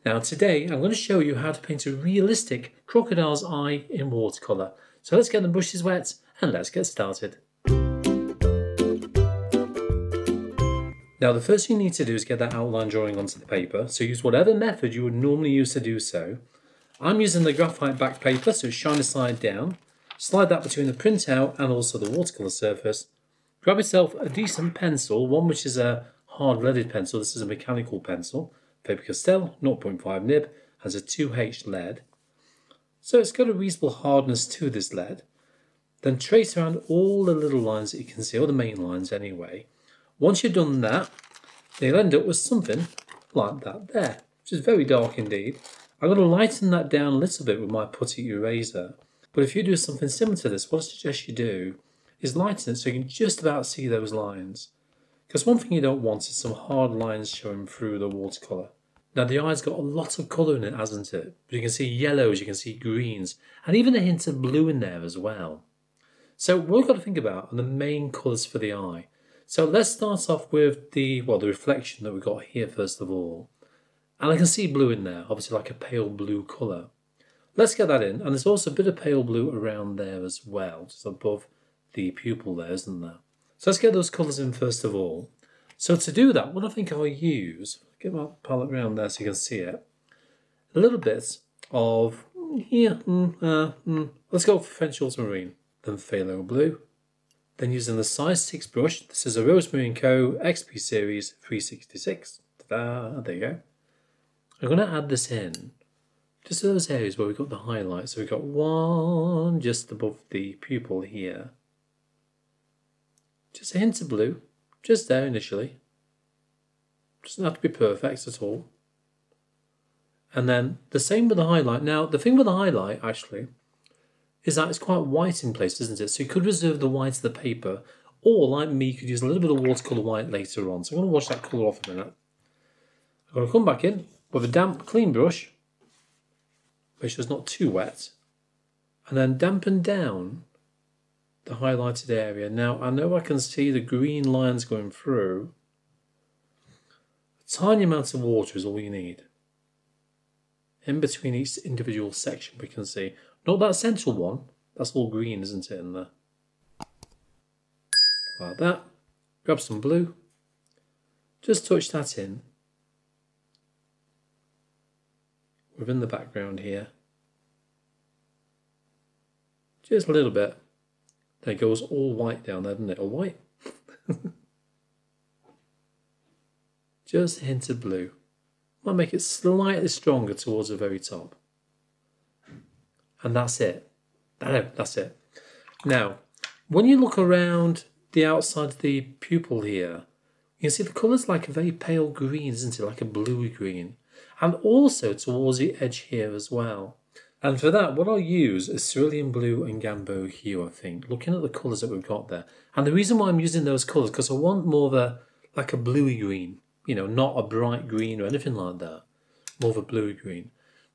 Now today I'm going to show you how to paint a realistic crocodile's eye in watercolour. So let's get the brushes wet and let's get started. Now the first thing you need to do is get that outline drawing onto the paper. So use whatever method you would normally use to do so. I'm using the graphite back paper, so it's shiny side down. Slide that between the printout and also the watercolour surface. Grab yourself a decent pencil, one which is a hard leaded pencil. This is a mechanical pencil. Faber-Castell 0.5 nib, has a 2H lead. So it's got a reasonable hardness to this lead. Then trace around all the little lines that you can see, all the main lines anyway. Once you've done that, you'll end up with something like that there, which is very dark indeed. I'm going to lighten that down a little bit with my putty eraser. But if you do something similar to this, what I suggest you do is lighten it so you can just about see those lines. Because one thing you don't want is some hard lines showing through the watercolour. Now the eye's got a lot of colour in it, hasn't it? But you can see yellows, you can see greens, and even a hint of blue in there as well. So what we've got to think about are the main colours for the eye. So let's start off with the reflection that we've got here first of all. And I can see blue in there, obviously like a pale blue colour. Let's get that in, and there's also a bit of pale blue around there as well, just above the pupil there, isn't there? So let's get those colours in first of all. So to do that, what I think I'll use, get my palette around there so you can see it, a little bit of, let's go for French Ultramarine, then Phthalo Blue. Then using the size 6 brush, this is a Rosemary & Co. XP Series 366. Ta-da, there you go. I'm going to add this in, just to those areas where we've got the highlights. So we've got one just above the pupil here. Just a hint of blue, just there initially. Doesn't have to be perfect at all. And then the same with the highlight. Now, the thing with the highlight, actually, is that it's quite white in place, isn't it? So you could reserve the white of the paper, or like me, you could use a little bit of watercolour white later on. So I'm going to wash that colour off a minute. I'm going to come back in with a damp, clean brush, make sure it's not too wet, and then dampen down the highlighted area. Now, I know I can see the green lines going through. A tiny amount of water is all you need. In between each individual section we can see. Not that central one, that's all green, isn't it, in there? Like that. Grab some blue. Just touch that in. Within the background here. Just a little bit. There it goes, all white down there, doesn't it? All white. Just a hint of blue. Might make it slightly stronger towards the very top. And that's it. That's it. Now, when you look around the outside of the pupil here, you can see the colour's like a very pale green, isn't it? Like a bluey green. And also towards the edge here as well. And for that, what I'll use is Cerulean Blue and Gamboa Hue, I think, looking at the colours that we've got there. And the reason why I'm using those colours, because I want more of a, like a bluey green, you know, not a bright green or anything like that, more of a bluey green.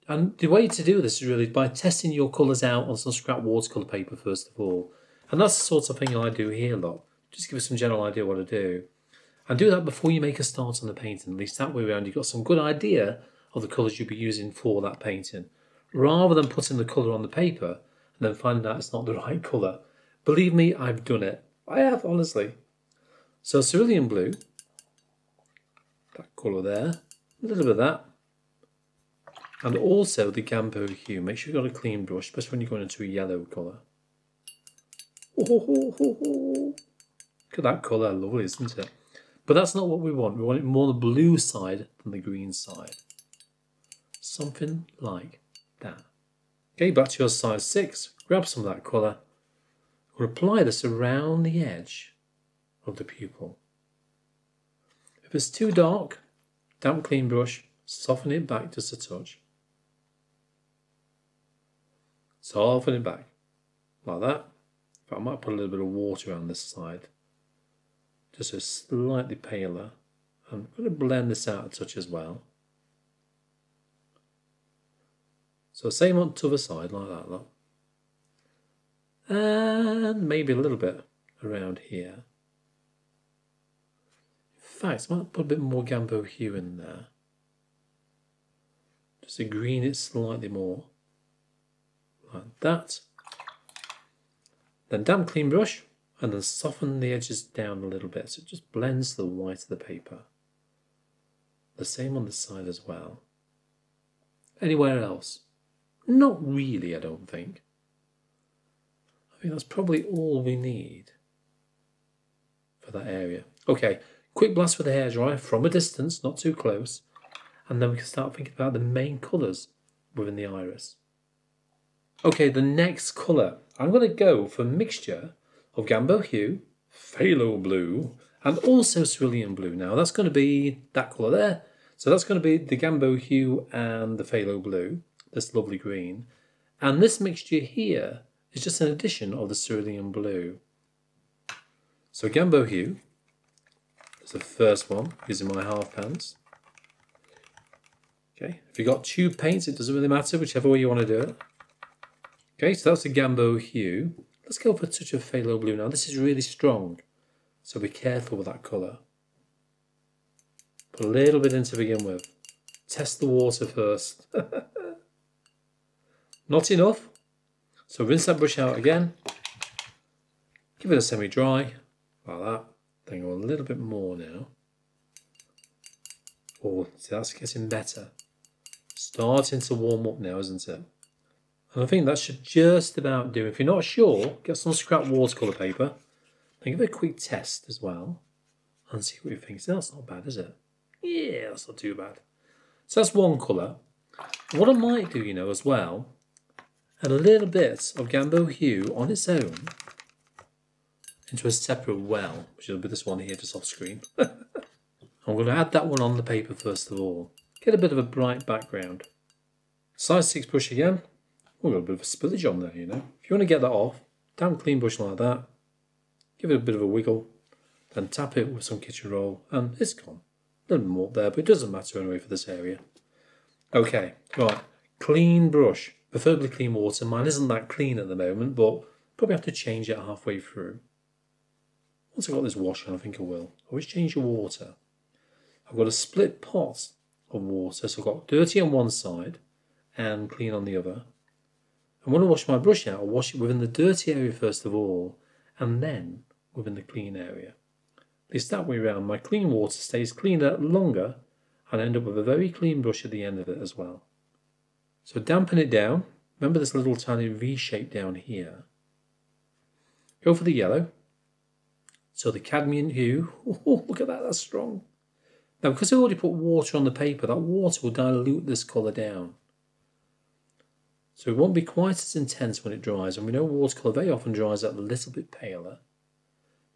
And the way to do this is really by testing your colours out on some scrap watercolour paper first of all. And that's the sort of thing I do here, look. Just give us some general idea what to do. And do that before you make a start on the painting. At least that way around you've got some good idea of the colours you'll be using for that painting. Rather than putting the colour on the paper and then finding out it's not the right colour. Believe me, I've done it. I have, honestly. So Cerulean Blue, that colour there, a little bit of that. And also the Gamboa Hue. Make sure you've got a clean brush, especially when you're going into a yellow colour. Look at that colour, lovely, isn't it? But that's not what we want. We want it more on the blue side than the green side. Something like that. Okay, back to your size 6. Grab some of that colour. We'll apply this around the edge of the pupil. If it's too dark, damp clean brush, soften it back just a touch. Soften it back. Like that. In fact, I might put a little bit of water around this side. Just so slightly paler. I'm going to blend this out a touch as well. So same on the other side, like that, look. And maybe a little bit around here. In fact, I might put a bit more Gamboa Hue in there. just to green it slightly more. Like that. Then damp clean brush, and then soften the edges down a little bit so it just blends to the white of the paper. The same on this side as well. Anywhere else? Not really, I don't think. I think that's probably all we need for that area. Okay, quick blast with the hairdryer from a distance, not too close, and then we can start thinking about the main colours within the iris. Okay, the next colour. I'm going to go for a mixture of Gamboa Hue, Phthalo Blue, and also Cerulean Blue. Now that's going to be that colour there. So that's going to be the Gamboa Hue and the Phthalo Blue, this lovely green. And this mixture here is just an addition of the Cerulean Blue. So Gamboa Hue is the first one using my half pans. Okay, if you've got tube paints, it doesn't really matter, whichever way you want to do it. Okay, so that's the Gamboa Hue. Let's go for a touch of Phthalo Blue now. This is really strong, so be careful with that colour. Put a little bit in to begin with. Test the water first. Not enough, so rinse that brush out again. Give it a semi-dry, like that. Then go a little bit more now. Oh, see, that's getting better. Starting to warm up now, isn't it? And I think that should just about do. If you're not sure, get some scrap watercolour paper and give it a quick test as well and see what you think. So that's not bad, is it? Yeah, that's not too bad. So that's one colour. What I might do, you know, as well, add a little bit of Gamboa Hue on its own into a separate well, which will be this one here just off screen. I'm going to add that one on the paper first of all. Get a bit of a bright background. Size 6 brush again. Oh, got a bit of a spillage on there, you know. If you want to get that off, damp clean brush like that. Give it a bit of a wiggle. Then tap it with some kitchen roll and it's gone. A little bit more there, but it doesn't matter anyway for this area. Okay, right. Clean brush. Preferably clean water. Mine isn't that clean at the moment, but probably have to change it halfway through. Once I've got this wash on, I think I will. Always change your water. I've got a split pot of water, so I've got dirty on one side and clean on the other. And when I wash my brush out, I'll wash it within the dirty area first of all, and then within the clean area. At least that way around, my clean water stays cleaner longer, and I end up with a very clean brush at the end of it as well. So dampen it down. Remember this little tiny V shape down here. Go for the yellow. So the cadmium hue. Oh, look at that, that's strong. Now, because I already put water on the paper, that water will dilute this colour down. So it won't be quite as intense when it dries. And we know watercolour very often dries out a little bit paler,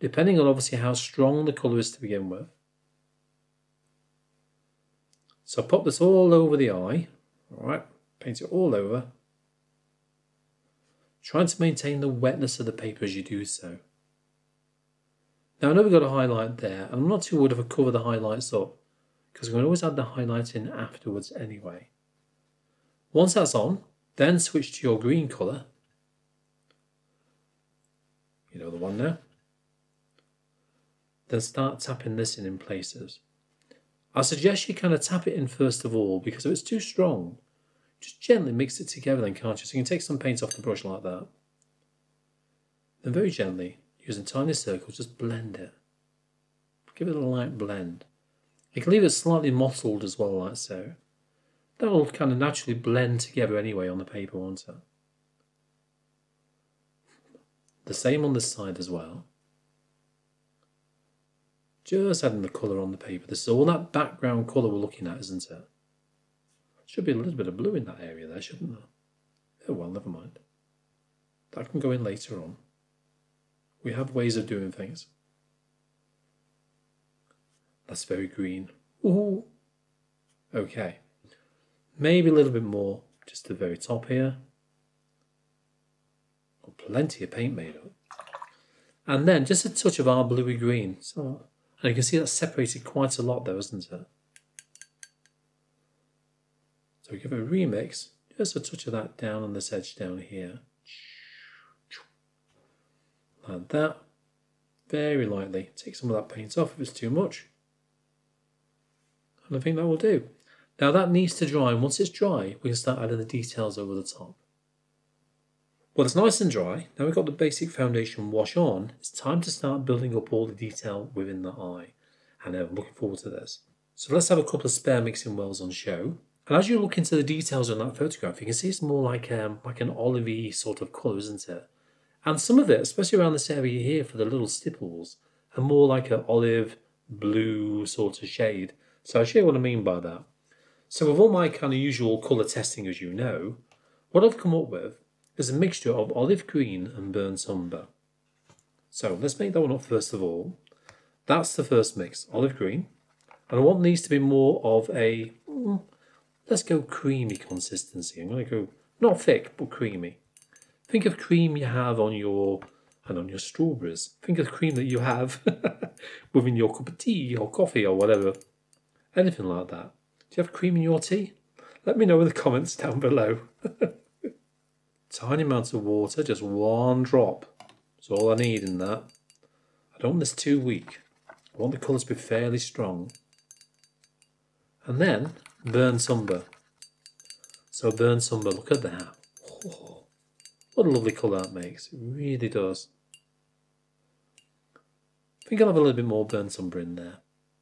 depending on obviously how strong the colour is to begin with. So pop this all over the eye. Alright, paint it all over. Trying to maintain the wetness of the paper as you do so. Now I know we've got a highlight there, and I'm not too worried if I cover the highlights up, because I'm going to always add the highlight in afterwards anyway. Once that's on, then switch to your green colour. You know the one now. Then start tapping this in places. I suggest you kind of tap it in first of all, because if it's too strong, just gently mix it together then, can't you? So you can take some paint off the brush like that. Then very gently, using tiny circles, just blend it. Give it a light blend. You can leave it slightly mottled as well, like so. That will kind of naturally blend together anyway on the paper, won't it? The same on this side as well. Just adding the colour on the paper. This is all that background colour we're looking at, isn't it? Should be a little bit of blue in that area there, shouldn't there? Oh well, never mind. That can go in later on. We have ways of doing things. That's very green. Ooh. Okay. Maybe a little bit more, just to the very top here. Got plenty of paint made up. And then just a touch of our bluey green. So, and you can see that's separated quite a lot though, isn't it? So we give it a remix, just a touch of that down on this edge down here. Like that. Very lightly. Take some of that paint off if it's too much. And I think that will do. Now that needs to dry, and once it's dry, we can start adding the details over the top. Well, it's nice and dry. Now we've got the basic foundation wash on. It's time to start building up all the detail within the eye. And I'm looking forward to this. So let's have a couple of spare mixing wells on show. And as you look into the details on that photograph, you can see it's more like an olivey sort of colour, isn't it? And some of it, especially around this area here for the little stipples, are more like an olive blue sort of shade. So I'll show you what I mean by that. So with all my kind of usual colour testing, as you know, what I've come up with is a mixture of olive green and burnt umber. So let's make that one up first of all. That's the first mix, olive green. And I want these to be more of a, let's go creamy consistency. I'm going to go, not thick, but creamy. Think of cream you have on your strawberries. Think of cream that you have within your cup of tea or coffee or whatever. Anything like that. Do you have cream in your tea? Let me know in the comments down below. Tiny amounts of water, just one drop. That's all I need in that. I don't want this too weak. I want the colour to be fairly strong. And then burnt umber. So burnt umber, look at that. Oh, what a lovely colour that makes. It really does. I think I'll have a little bit more burnt umber in there.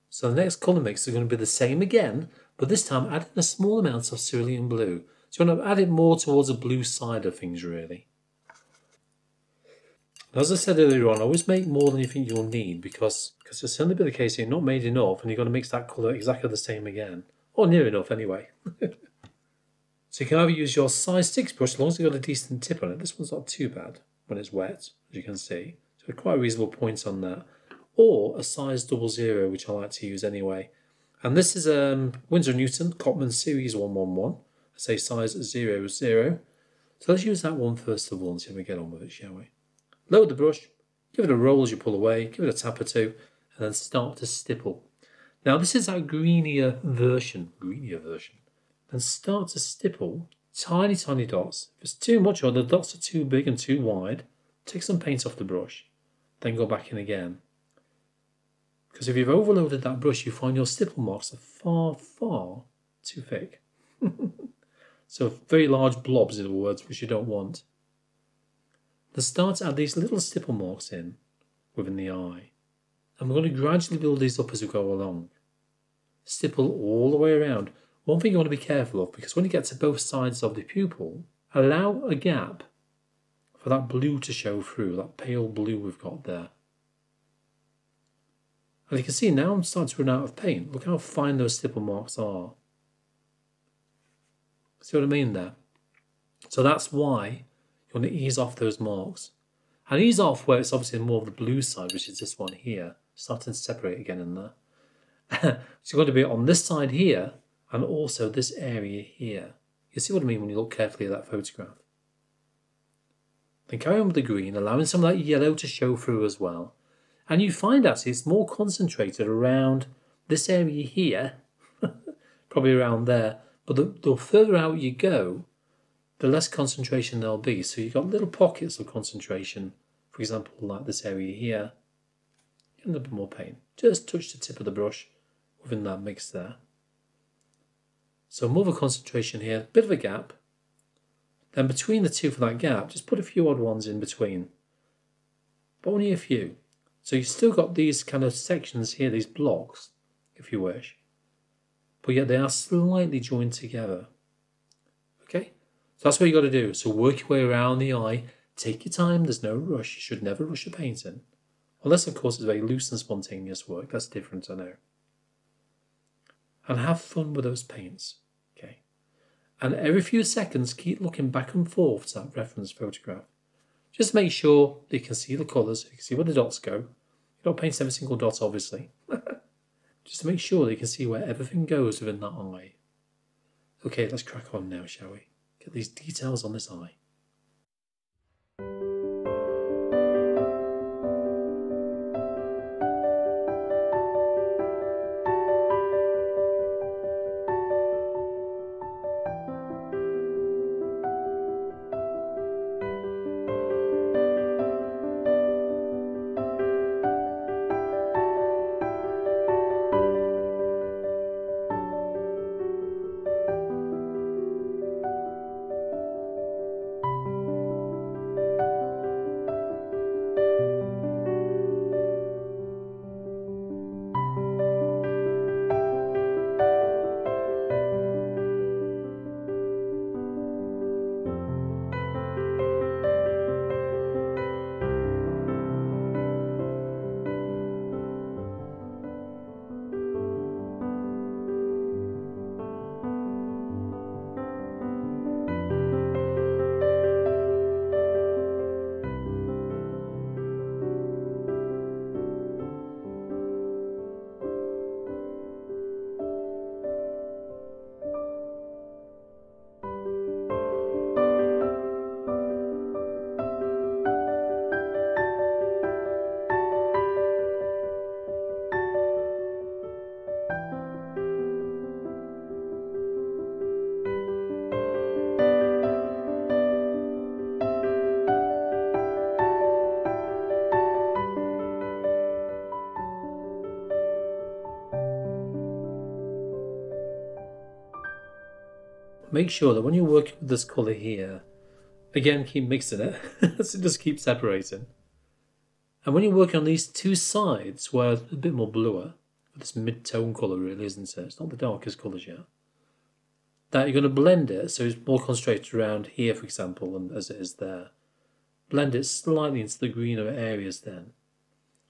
So the next colour mix is going to be the same again, but this time adding a small amount of cerulean blue. So you want to add it more towards the blue side of things, really. As I said earlier on, always make more than you think you'll need because it's certainly been the case you're not made enough and you've got to mix that colour exactly the same again. Or near enough anyway. So you can either use your size 6 brush as long as you've got a decent tip on it. This one's not too bad when it's wet, as you can see. So quite a reasonable point on that. Or a size 00, which I like to use anyway. And this is Winsor & Newton Cotman Series 111. I say size 00. So let's use that one first of all and see if we get on with it, shall we? Load the brush, give it a roll as you pull away, give it a tap or two, and then start to stipple. Now this is our greenier version. And start to stipple tiny, tiny dots. If it's too much or the dots are too big and too wide, take some paint off the brush, then go back in again. Because if you've overloaded that brush, you find your stipple marks are far, far too thick. So very large blobs, in other words, which you don't want. Then start to add these little stipple marks in within the eye. And we're going to gradually build these up as we go along. Stipple all the way around. One thing you want to be careful of, because when you get to both sides of the pupil, allow a gap for that blue to show through, that pale blue we've got there. And you can see now I'm starting to run out of paint. Look how fine those stipple marks are. See what I mean there? So that's why you want to ease off those marks. And ease off where it's obviously more of the blue side, which is this one here. Starting to separate again in there. So you're going to be on this side here and also this area here. You see what I mean when you look carefully at that photograph. Then carry on with the green, allowing some of that yellow to show through as well. And you find actually it's more concentrated around this area here, probably around there. But the further out you go, the less concentration there'll be. So you've got little pockets of concentration, for example, like this area here. Get a little bit more paint. Just touch the tip of the brush within that mix there. So more of a concentration here, bit of a gap. Then between the two for that gap, just put a few odd ones in between. But only a few. So you've still got these kind of sections here, these blocks, if you wish. But yet they are slightly joined together. Okay? So that's what you got to do. So work your way around the eye. Take your time. There's no rush. You should never rush your painting. Unless, of course, it's very loose and spontaneous work. That's different, I know. And have fun with those paints. Okay? And every few seconds, keep looking back and forth to that reference photograph. Just make sure that you can see the colours. You can see where the dots go. You don't paint every single dot, obviously. Just to make sure that you can see where everything goes within that eye. Okay, let's crack on now, shall we? Get these details on this eye. make sure that when you're working with this colour here, again, keep mixing it, so it just keeps separating. And when you're working on these two sides, where it's a bit more bluer, this mid-tone colour really, isn't it? It's not the darkest colours yet. That you're going to blend it so it's more concentrated around here, for example, and as it is there. Blend it slightly into the greener areas then.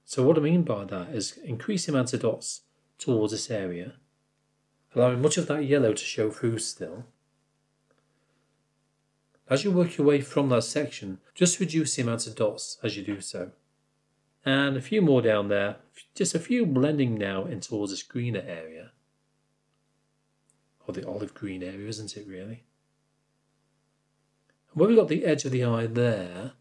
So what I mean by that is increase the amount of dots towards this area, allowing much of that yellow to show through still. As you work your way from that section, just reduce the amount of dots as you do so. And a few more down there, just a few blending now in towards this greener area. Or the olive green area, isn't it really? And where we've got the edge of the eye there,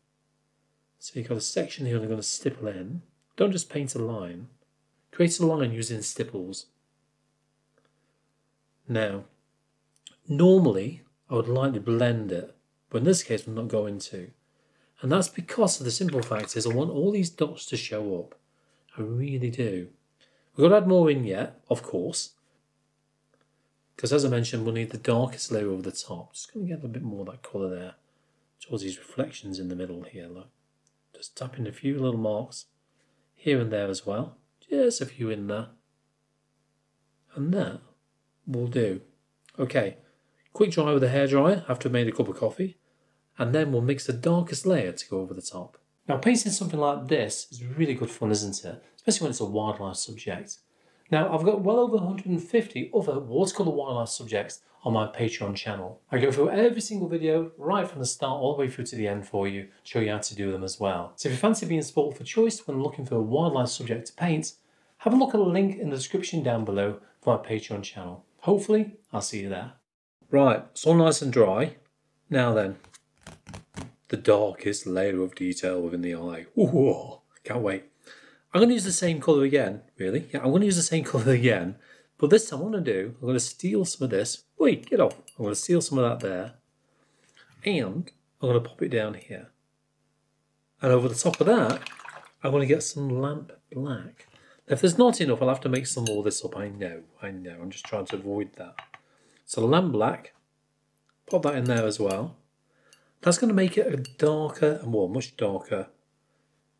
so you've got a section here and I'm going to stipple in. Don't just paint a line. Create a line using stipples. Now, normally I would lightly blend it, but in this case I'm not going to. And that's because of the simple fact is I want all these dots to show up. I really do. We've got to add more in yet, of course. Because as I mentioned, we'll need the darkest layer over the top. Just going to get a bit more of that colour there. Towards these reflections in the middle here, look. Just tapping a few little marks here and there as well. Just a few in there. And that will do. Okay, quick dry with a hairdryer after I've made a cup of coffee. And then we'll mix the darkest layer to go over the top. Now painting something like this is really good fun, isn't it? Especially when it's a wildlife subject. Now I've got well over 150 other watercolour wildlife subjects on my Patreon channel. I go through every single video right from the start all the way through to the end for you, show you how to do them as well. So if you fancy being spoiled for choice when looking for a wildlife subject to paint, have a look at the link in the description down below for my Patreon channel. Hopefully I'll see you there. Right, it's all nice and dry. Now then, the darkest layer of detail within the eye. Ooh, can't wait. I'm going to use the same colour again, really. Yeah, I'm going to use the same colour again. But this time what I'm going to do, I'm going to steal some of this. Wait, get off. I'm going to steal some of that there. And I'm going to pop it down here. And over the top of that, I'm going to get some lamp black. Now, if there's not enough, I'll have to make some more of this up. I know. I'm just trying to avoid that. So lamp black, pop that in there as well. That's going to make it a darker, and well, much darker,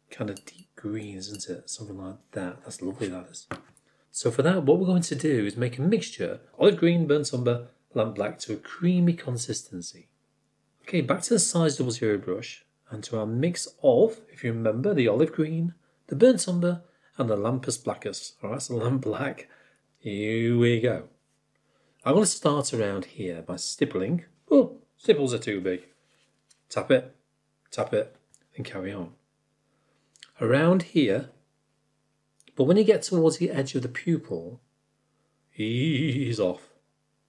kind of deep green, isn't it? Something like that. That's lovely, that is. So for that, what we're going to do is make a mixture, olive green, burnt umber, lamp black, to a creamy consistency. Okay, back to the size 00 brush, and to our mix of, if you remember, the olive green, the burnt umber, and the lampus blackus. Alright, so lamp black. Here we go. I'm going to start around here by stippling. Oh, stipples are too big. Tap it, and carry on. Around here, but when you get towards the edge of the pupil, ease off.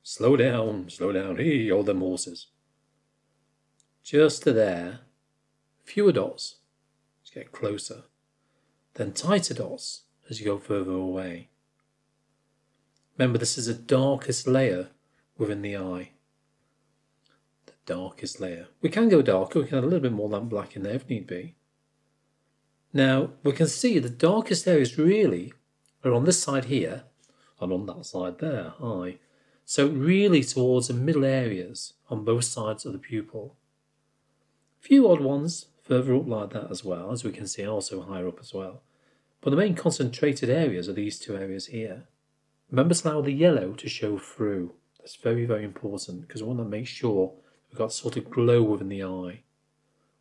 Slow down, hey, all them horses. Just to there, fewer dots, just get closer. Then tighter dots as you go further away. Remember, this is the darkest layer within the eye. Darkest layer. We can go darker, we can add a little bit more lamp black in there if need be. Now we can see the darkest areas really are on this side here and on that side there, eye. So really towards the middle areas on both sides of the pupil. A few odd ones further up like that as well, as we can see, also higher up as well. But the main concentrated areas are these two areas here. Remember to allow the yellow to show through. That's very, very important because we want to make sure we've got sort of glow within the eye.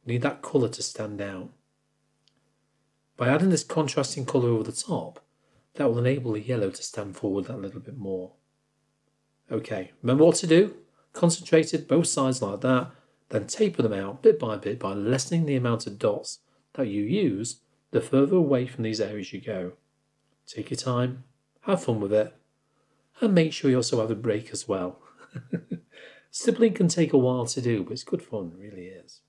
We need that colour to stand out. By adding this contrasting colour over the top, that will enable the yellow to stand forward that little bit more. Okay, remember what to do? Concentrated both sides like that, then taper them out bit by lessening the amount of dots that you use the further away from these areas you go. Take your time, have fun with it, and make sure you also have a break as well. Stippling can take a while to do, but it's good fun, it really is.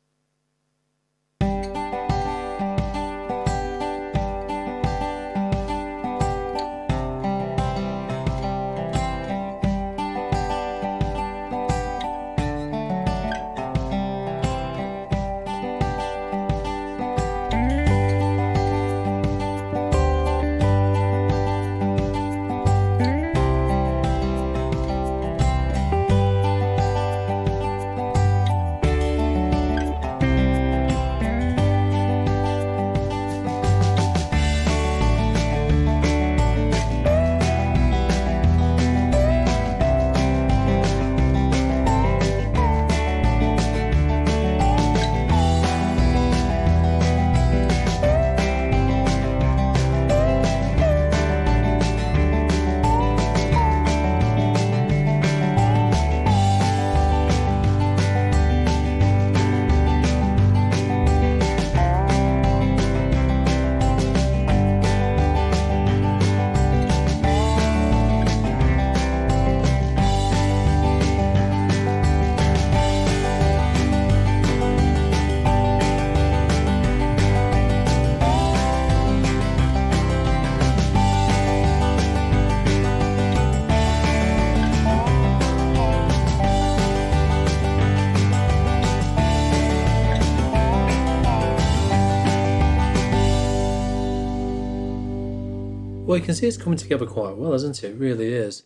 Well, you can see it's coming together quite well, isn't it? It really is.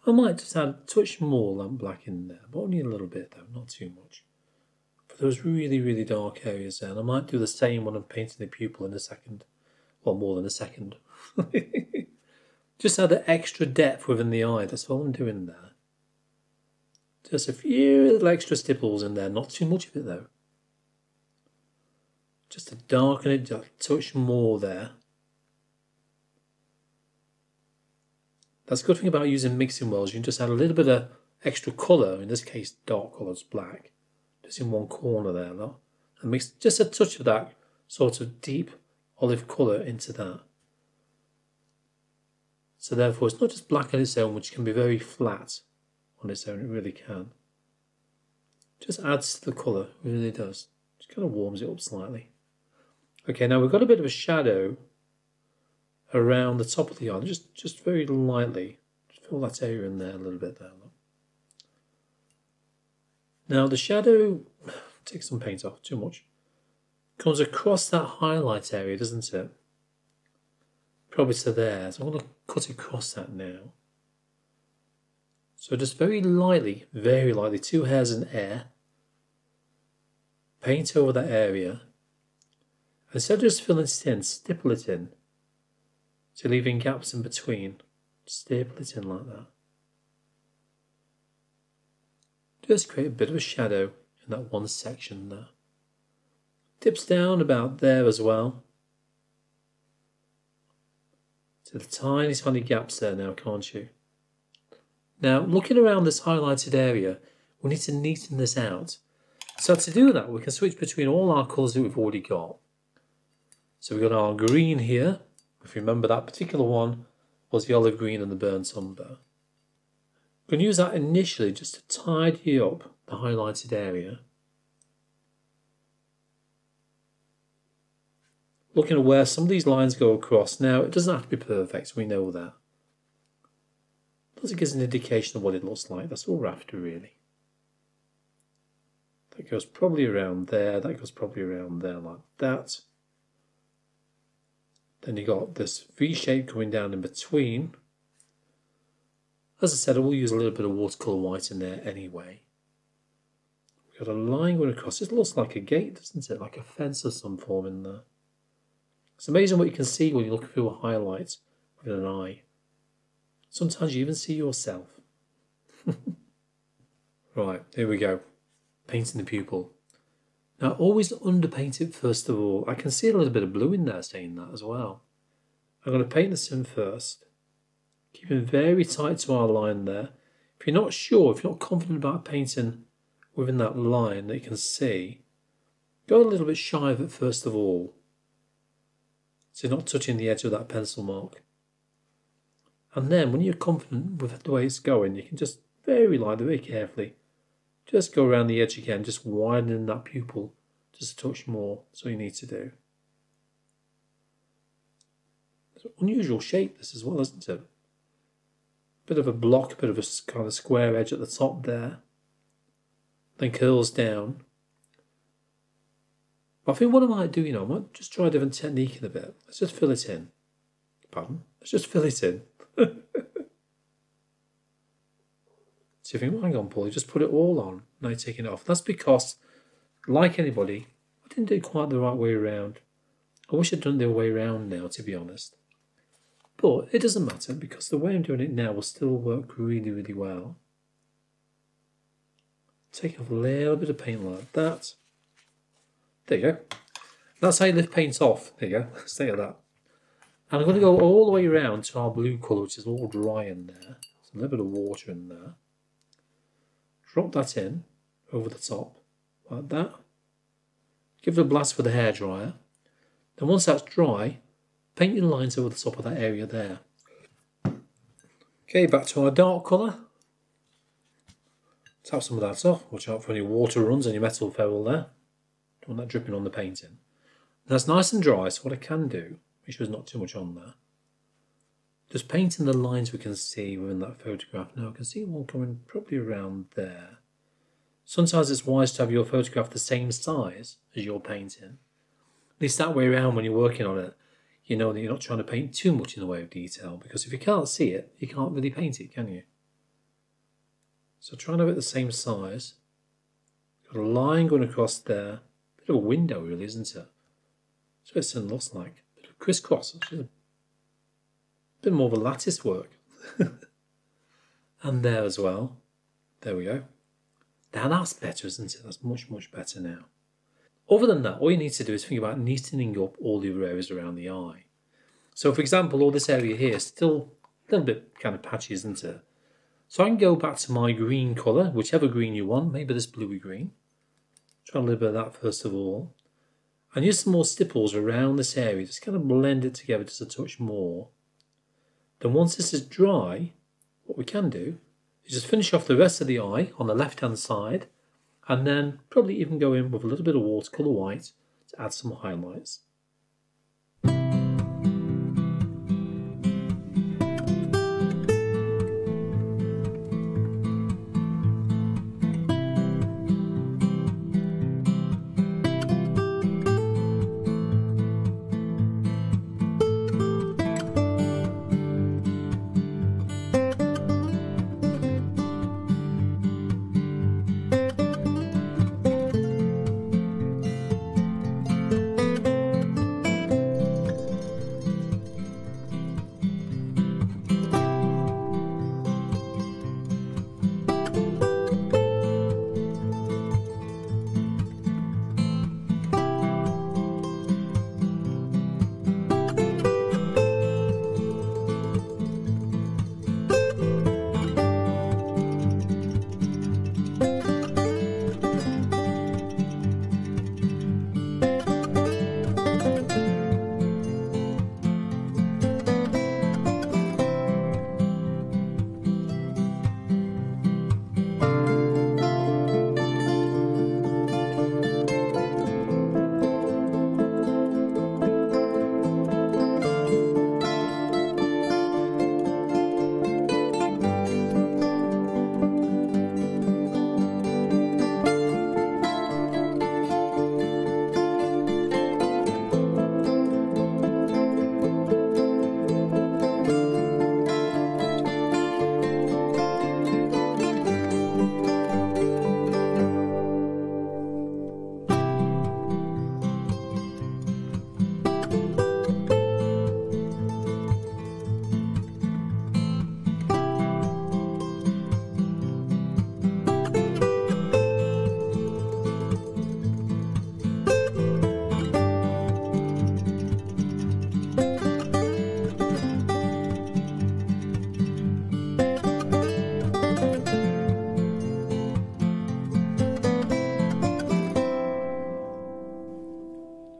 I might just add a touch more lamp black in there, but only a little bit though, not too much. For those really, really dark areas there, and I might do the same when I'm painting the pupil in a second. Well, more than a second. Just add the extra depth within the eye, that's all I'm doing there. Just a few little extra stipples in there, not too much of it though. Just to darken it, just a touch more there. That's the good thing about using mixing wells, you can just add a little bit of extra colour, in this case dark colours, black, just in one corner there, look, and mix just a touch of that sort of deep olive colour into that. So therefore it's not just black on its own, which can be very flat on its own, it really can. Just adds to the colour, it really does. Just kind of warms it up slightly. Okay, now we've got a bit of a shadow around the top of the eye, just very lightly. Just fill that area in there a little bit there. Look. Now the shadow, take some paint off, too much, comes across that highlight area, doesn't it? Probably to there, so I'm going to cut across that now. So just very lightly, 2 hairs in air, paint over that area, and instead of just filling it in, stipple it in. So leaving gaps in between, staple it in like that. Just create a bit of a shadow in that one section there. Dips down about there as well. To the tiny, tiny gaps there now, can't you? Now, looking around this highlighted area, we need to neaten this out. So to do that, we can switch between all our colours that we've already got. So we've got our green here. If you remember, that particular one was the olive green and the burnt umber. I'm going to use that initially just to tidy up the highlighted area. Looking at where some of these lines go across. Now, it doesn't have to be perfect, we know that. It gives an indication of what it looks like. That's all we're after, really. That goes probably around there. That goes probably around there like that. Then you got this V shape coming down in between. As I said, I will use a little bit of watercolour white in there anyway. We've got a line going across. It looks like a gate, doesn't it? Like a fence of some form in there. It's amazing what you can see when you look through a highlight with an eye. Sometimes you even see yourself. Right, here we go. Painting the pupil. Now, always underpaint it first of all. I can see a little bit of blue in there saying that as well. I'm going to paint this in first. Keeping very tight to our line there. If you're not sure, if you're not confident about painting within that line that you can see, go a little bit shy of it first of all. So you're not touching the edge of that pencil mark. And then when you're confident with the way it's going, you can just very lightly, very carefully, just go around the edge again, just widening that pupil just a touch more. That's all you need to do. It's an unusual shape this as well, isn't it? Bit of a block, a bit of a kind of square edge at the top there. Then curls down. But I think what I might do, I might just try a different technique in a bit. Let's just fill it in. Pardon? Let's just fill it in. So you think, well, hang on, Paul, you just put it all on, now you're taking it off. That's because, like anybody, I didn't do it quite the right way around. I wish I'd done it the other way around now, to be honest. But it doesn't matter, because the way I'm doing it now will still work really, really well. Take off a little bit of paint like that. There you go. That's how you lift paint off. There you go. Stay at that. And I'm going to go all the way around to our blue colour, which is all dry in there. So a little bit of water in there. Drop that in over the top, like that. Give it a blast with a hairdryer. Then once that's dry, paint your lines over the top of that area there. Okay, back to our dark colour. Tap some of that off. Watch out for any water runs on your metal ferrule there. Don't want that dripping on the painting. That's nice and dry, so what I can do, make sure there's not too much on there, just painting the lines we can see within that photograph. Now I can see one coming probably around there. Sometimes it's wise to have your photograph the same size as your painting. At least that way around when you're working on it, you know that you're not trying to paint too much in the way of detail, because if you can't see it, you can't really paint it, can you? So try and have it the same size. Got a line going across there. Bit of a window, really, isn't it? That's what it sort of looks like. Bit of crisscross. A bit more of a lattice work. And there as well. There we go. Now that's better, isn't it? That's much, much better now. Other than that, all you need to do is think about neatening up all the other areas around the eye. So, for example, all this area here is still a little bit kind of patchy, isn't it? So I can go back to my green colour, whichever green you want, maybe this bluey green. Try a little bit of that first of all. And use some more stipples around this area, just kind of blend it together just a touch more. Then once this is dry, what we can do is just finish off the rest of the eye on the left hand side, and then probably even go in with a little bit of watercolour white to add some highlights.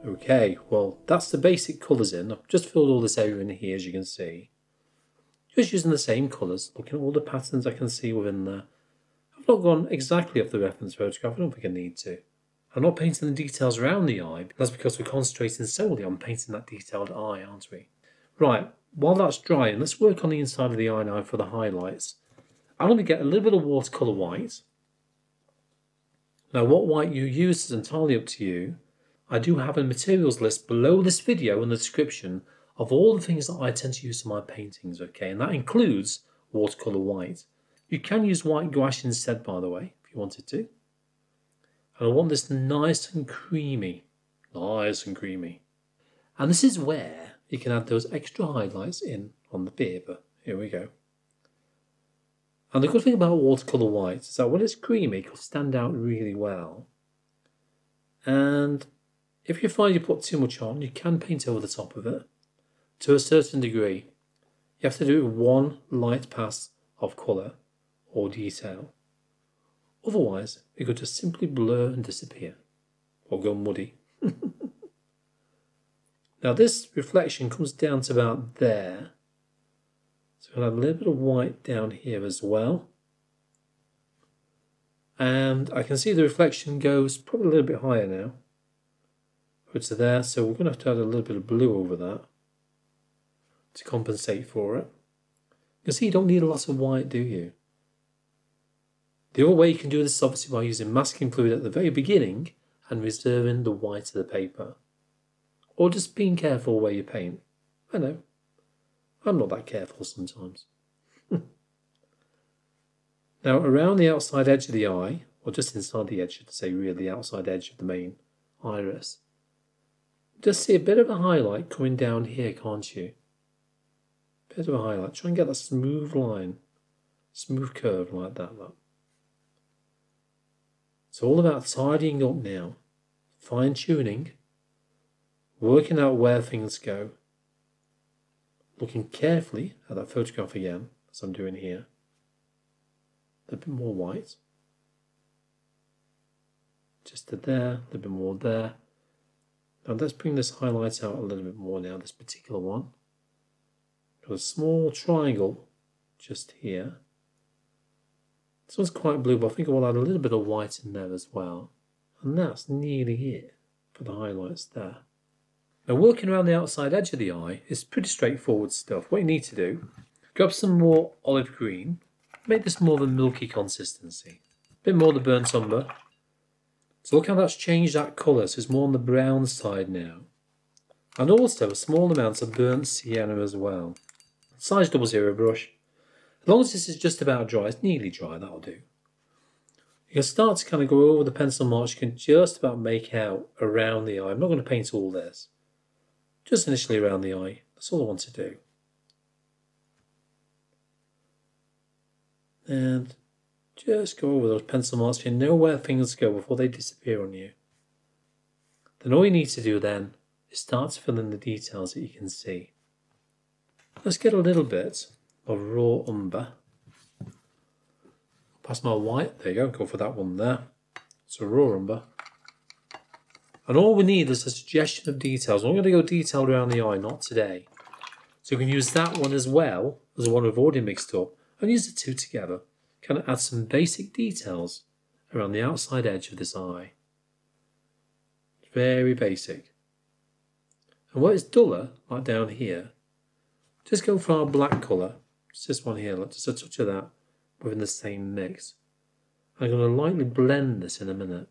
Okay, well, that's the basic colours in. I've just filled all this area in here, as you can see. Just using the same colours, looking at all the patterns I can see within there. I've not gone exactly off the reference photograph, I don't think I need to. I'm not painting the details around the eye, that's because we're concentrating solely on painting that detailed eye, aren't we? Right, while that's drying, let's work on the inside of the eye now for the highlights. I'm going to get a little bit of watercolour white. Now, what white you use is entirely up to you. I do have a materials list below this video in the description of all the things that I tend to use for my paintings, okay? And that includes watercolour white. You can use white gouache instead, by the way, if you wanted to. And I want this nice and creamy. Nice and creamy. And this is where you can add those extra highlights in on the paper. Here we go. And the good thing about watercolour white is that when it's creamy, it will stand out really well. And if you find you put too much on, you can paint over the top of it to a certain degree. You have to do it with one light pass of colour or detail. Otherwise, it could just simply blur and disappear or go muddy. Now this reflection comes down to about there. So I'll have a little bit of white down here as well. And I can see the reflection goes probably a little bit higher now. To there, so we're going to have to add a little bit of blue over that to compensate for it. You can see you don't need a lot of white, do you? The other way you can do this is obviously by using masking fluid at the very beginning and reserving the white of the paper. Or just being careful where you paint. I know. I'm not that careful sometimes. Now, around the outside edge of the eye, or just inside the edge, should I say, really, the outside edge of the main iris, just see a bit of a highlight coming down here, can't you? Bit of a highlight. Try and get that smooth line, smooth curve like that. Look. It's all about tidying up now, fine-tuning, working out where things go, looking carefully at that photograph again, as I'm doing here. A bit more white. Just to there, a little bit more there. Now let's bring this highlight out a little bit more now, this particular one. Got a small triangle just here. This one's quite blue, but I think I will add a little bit of white in there as well. And that's nearly it for the highlights there. Now working around the outside edge of the eye is pretty straightforward stuff. What you need to do, grab some more olive green, make this more of a milky consistency. A bit more of the burnt umber. So look how that's changed that colour, so it's more on the brown side now. And also a small amount of burnt sienna as well. Size 00 brush. As long as this is just about dry, it's nearly dry, that'll do. You can start to kind of go over the pencil marks, you can just about make out around the eye. I'm not going to paint all this. Just initially around the eye, that's all I want to do. And just go over those pencil marks so you know where things go before they disappear on you. Then all you need to do then is start to fill in the details that you can see. Let's get a little bit of raw umber. Pass my white, there you go for that one there. So raw umber. And all we need is a suggestion of details. I'm going to go detailed around the eye, not today. So we can use that one as well as the one we've already mixed up and use the two together. Kind of add some basic details around the outside edge of this eye. Very basic. And where it's duller, like down here, just go for our black colour. It's this one here, just a touch of that within the same mix. I'm going to lightly blend this in a minute.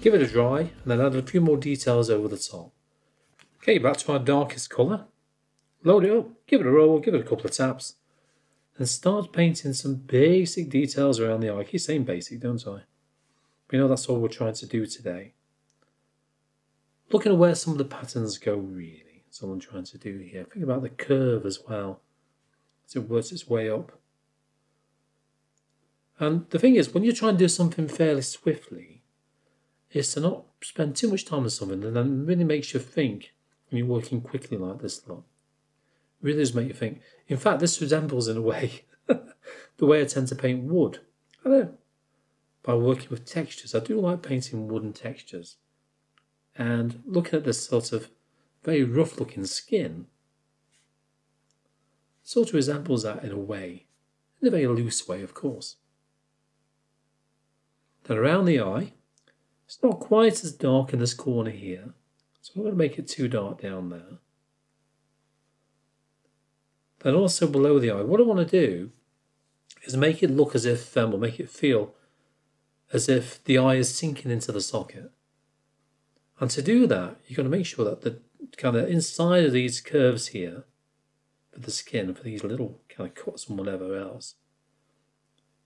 Give it a dry and then add a few more details over the top. Okay, back to our darkest colour. Load it up, give it a roll, give it a couple of taps, and start painting some basic details around the eye. I keep saying basic, don't I? But you know that's all we're trying to do today. Looking at where some of the patterns go really. That's all I'm trying to do here. Think about the curve as well as it works its way up. And the thing is, when you try and do something fairly swiftly, is to not spend too much time on something and then really makes you think when you're working quickly like this lot. It really does make you think. In fact, this resembles in a way the way I tend to paint wood. I know. By working with textures. I do like painting wooden textures. And looking at this sort of very rough looking skin sort of resembles that in a way. In a very loose way, of course. Then around the eye, it's not quite as dark in this corner here, so I'm going to make it too dark down there. Then also below the eye, what I want to do is make it look as if, or make it feel as if the eye is sinking into the socket. And to do that, you've got to make sure that the kind of inside of these curves here, for the skin, for these little kind of cuts and whatever else,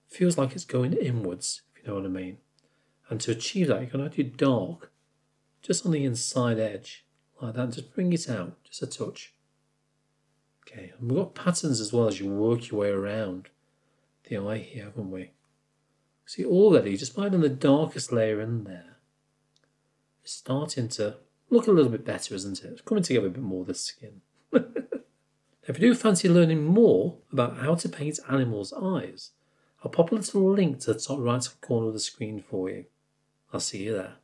feels like it's going inwards, if you know what I mean. And to achieve that, you're going to do dark, just on the inside edge, like that, and just bring it out, just a touch. Okay, and we've got patterns as well as you work your way around the eye here, haven't we? See, already, just by having the darkest layer in there, it's starting to look a little bit better, isn't it? It's coming together a bit more, the skin. If you do fancy learning more about how to paint animals' eyes, I'll pop a little link to the top right-hand corner of the screen for you. I'll see you there.